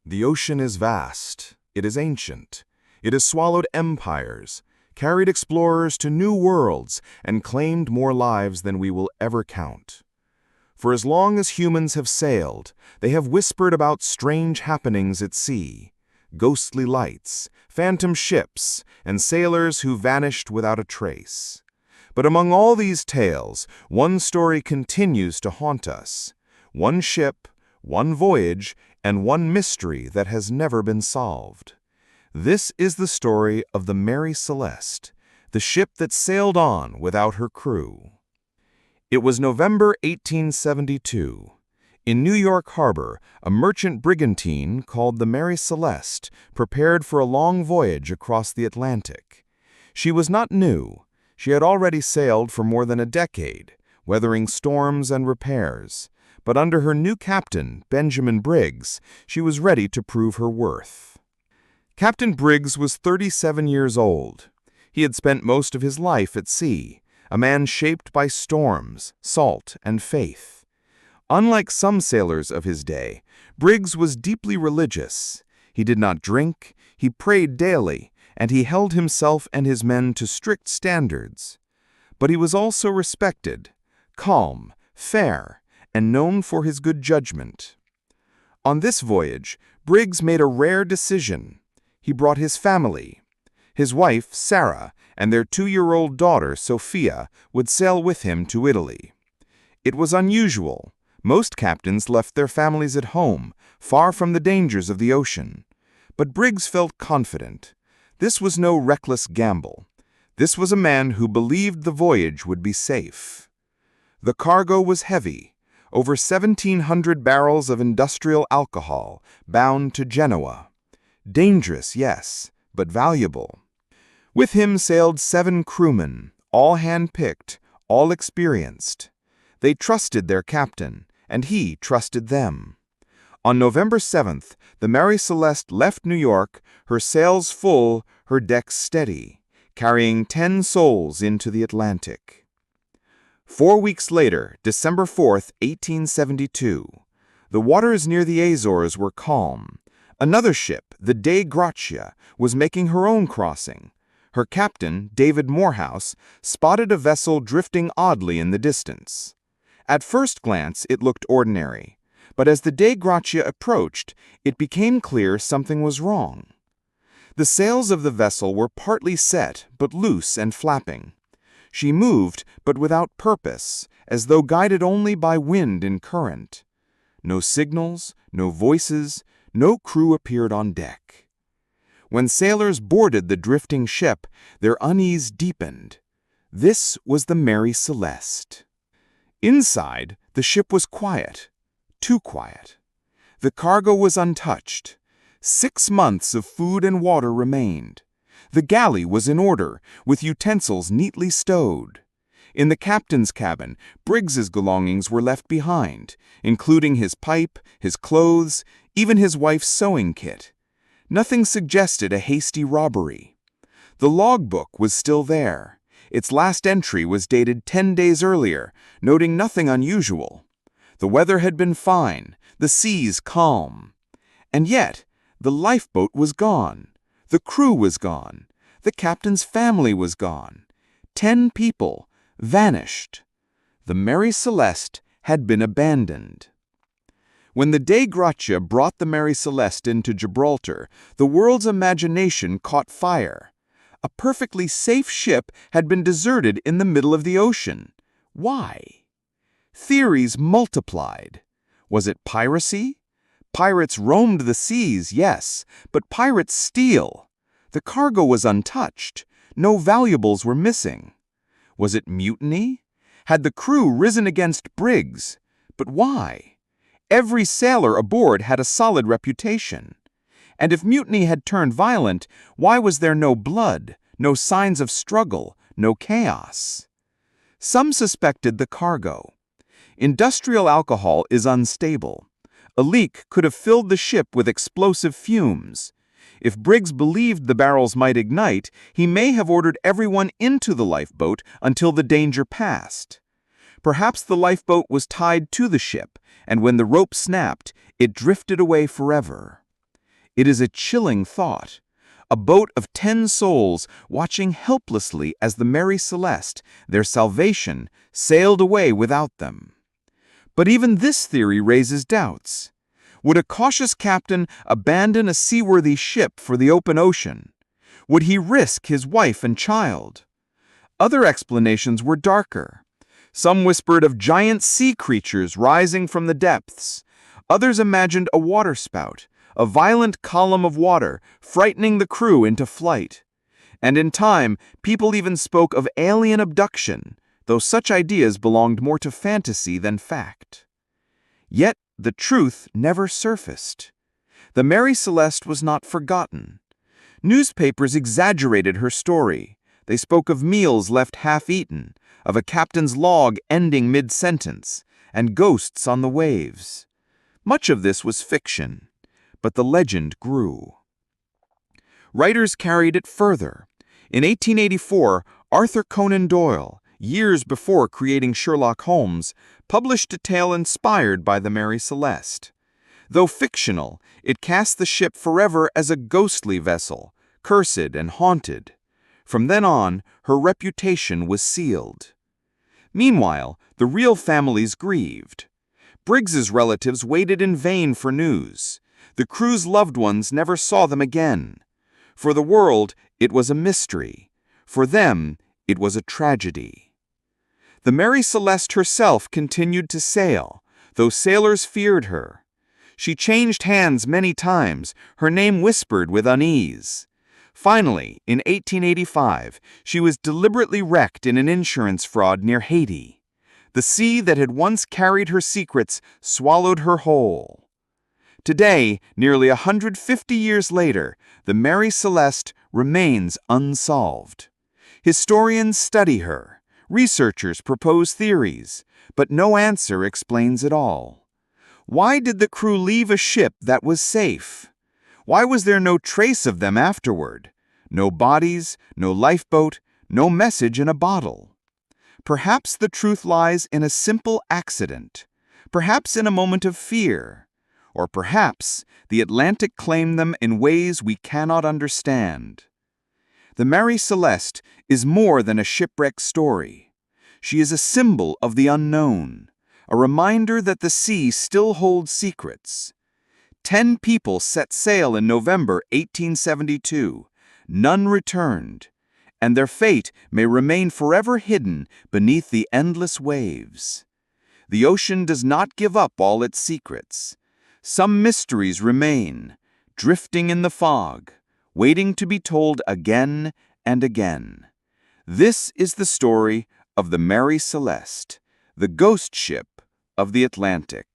The ocean is vast, it is ancient, it has swallowed empires, carried explorers to new worlds, and claimed more lives than we will ever count. For as long as humans have sailed, they have whispered about strange happenings at sea, ghostly lights, phantom ships, and sailors who vanished without a trace. But among all these tales, one story continues to haunt us. One ship, one voyage, and one mystery that has never been solved. This is the story of the Mary Celeste, the ship that sailed on without her crew. It was November 1872. In New York Harbor, a merchant brigantine called the Mary Celeste prepared for a long voyage across the Atlantic. She was not new. She had already sailed for more than a decade, weathering storms and repairs. But under her new captain, Benjamin Briggs, she was ready to prove her worth. Captain Briggs was 37 years old. He had spent most of his life at sea, a man shaped by storms, salt, and faith. Unlike some sailors of his day, Briggs was deeply religious. He did not drink, he prayed daily, and he held himself and his men to strict standards. But he was also respected, calm, fair, and known for his good judgment. On this voyage, Briggs made a rare decision. He brought his family. His wife, Sarah, and their 2-year-old daughter, Sophia, would sail with him to Italy. It was unusual. Most captains left their families at home, far from the dangers of the ocean. But Briggs felt confident. This was no reckless gamble. This was a man who believed the voyage would be safe. The cargo was heavy. Over 1,700 barrels of industrial alcohol, bound to Genoa. Dangerous, yes, but valuable. With him sailed 7 crewmen, all hand-picked, all experienced. They trusted their captain, and he trusted them. On November 7th, the Mary Celeste left New York, her sails full, her decks steady, carrying 10 souls into the Atlantic. 4 weeks later, December 4th, 1872, the waters near the Azores were calm. Another ship, the Dei Gratia, was making her own crossing. Her captain, David Morehouse, spotted a vessel drifting oddly in the distance. At first glance, it looked ordinary, but as the Dei Gratia approached, it became clear something was wrong. The sails of the vessel were partly set, but loose and flapping. She moved, but without purpose, as though guided only by wind and current. No signals, no voices, no crew appeared on deck. When sailors boarded the drifting ship, their unease deepened. This was the Mary Celeste. Inside, the ship was quiet, too quiet. The cargo was untouched. 6 months of food and water remained. The galley was in order, with utensils neatly stowed. In the captain's cabin, Briggs's belongings were left behind, including his pipe, his clothes, even his wife's sewing kit. Nothing suggested a hasty robbery. The logbook was still there. Its last entry was dated 10 days earlier, noting nothing unusual. The weather had been fine, the seas calm. And yet, the lifeboat was gone. The crew was gone. The captain's family was gone. 10 people vanished. The Mary Celeste had been abandoned. When the Dei Gratia brought the Mary Celeste into Gibraltar, the world's imagination caught fire. A perfectly safe ship had been deserted in the middle of the ocean. Why? Theories multiplied. Was it piracy? Pirates roamed the seas, yes, but pirates steal. The cargo was untouched. No valuables were missing. Was it mutiny? Had the crew risen against Briggs? But why? Every sailor aboard had a solid reputation. And if mutiny had turned violent, why was there no blood, no signs of struggle, no chaos? Some suspected the cargo. Industrial alcohol is unstable. A leak could have filled the ship with explosive fumes. If Briggs believed the barrels might ignite, he may have ordered everyone into the lifeboat until the danger passed. Perhaps the lifeboat was tied to the ship, and when the rope snapped, it drifted away forever. It is a chilling thought. A boat of 10 souls watching helplessly as the Mary Celeste, their salvation, sailed away without them. But even this theory raises doubts. Would a cautious captain abandon a seaworthy ship for the open ocean? Would he risk his wife and child? Other explanations were darker. Some whispered of giant sea creatures rising from the depths. Others imagined a waterspout, a violent column of water, frightening the crew into flight. And in time, people even spoke of alien abduction, though such ideas belonged more to fantasy than fact. Yet the truth never surfaced. The Mary Celeste was not forgotten. Newspapers exaggerated her story. They spoke of meals left half-eaten, of a captain's log ending mid-sentence, and ghosts on the waves. Much of this was fiction, but the legend grew. Writers carried it further. In 1884, Arthur Conan Doyle, years before creating Sherlock Holmes, published a tale inspired by the Mary Celeste. Though fictional, it cast the ship forever as a ghostly vessel, cursed and haunted. From then on, her reputation was sealed. Meanwhile, the real families grieved. Briggs's relatives waited in vain for news. The crew's loved ones never saw them again. For the world, it was a mystery. For them, it was a tragedy. The Mary Celeste herself continued to sail, though sailors feared her. She changed hands many times, her name whispered with unease. Finally, in 1885, she was deliberately wrecked in an insurance fraud near Haiti. The sea that had once carried her secrets swallowed her whole. Today, nearly 150 years later, the Mary Celeste remains unsolved. Historians study her, researchers propose theories, but no answer explains it all. Why did the crew leave a ship that was safe? Why was there no trace of them afterward? No bodies, no lifeboat, no message in a bottle. Perhaps the truth lies in a simple accident, perhaps in a moment of fear, or perhaps the Atlantic claimed them in ways we cannot understand. The Mary Celeste is more than a shipwreck story. She is a symbol of the unknown, a reminder that the sea still holds secrets. 10 people set sail in November 1872. None returned, and their fate may remain forever hidden beneath the endless waves. The ocean does not give up all its secrets. Some mysteries remain, drifting in the fog, waiting to be told again and again. This is the story of the Mary Celeste, the ghost ship of the Atlantic.